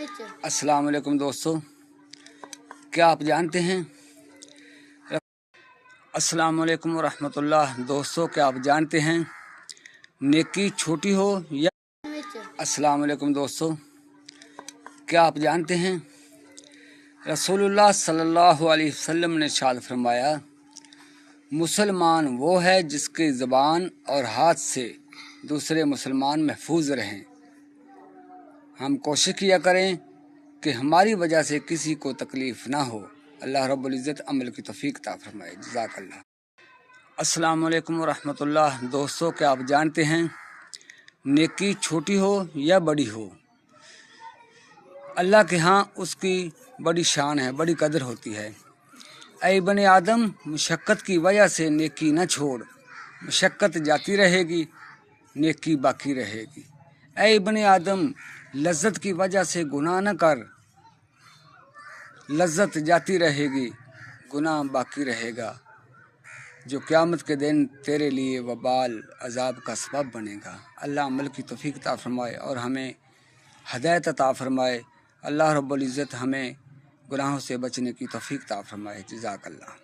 अस्सलाम वालेकुम दोस्तों, क्या आप जानते हैं अस्सलाम वालेकुम रहमतुल्लाह। दोस्तों, क्या आप जानते हैं नेकी छोटी हो या अस्सलाम वालेकुम दोस्तों, क्या आप जानते हैं रसूलुल्लाह सल्लल्लाहु अलैहि वसल्लम ने इरशाद फरमाया, मुसलमान वो है जिसकी ज़बान और हाथ से दूसरे मुसलमान महफूज रहें। हम कोशिश किया करें कि हमारी वजह से किसी को तकलीफ़ ना हो। अल्लाह रब्बुल इज़्ज़त अमल की तौफ़ीक अता फरमाए। जज़ाकल्लाह। अस्सलाम वालेकुम रहमतुल्लाह। दोस्तों, क्या आप जानते हैं नेकी छोटी हो या बड़ी हो, अल्लाह के यहाँ उसकी बड़ी शान है, बड़ी कदर होती है। ऐ बने आदम, मशक्क़त की वजह से नेकी न छोड़, मशक्क़त जाती रहेगी, नेकी बाकी रहेगी। ऐ बने आदम, लज्जत की वजह से गुनाह न कर, लज्जत जाती रहेगी, गुनाह बाकी रहेगा, जो क़यामत के दिन तेरे लिए वबाल अज़ाब का सबब बनेगा। अल्लाह अमल की तौफ़ीक अता फरमाए और हमें हदायत अता फरमाए। अल्लाह रब्बुल इज़्ज़त हमें गुनाहों से बचने की तौफ़ीक अता फरमाए। जज़ाकल्लाह।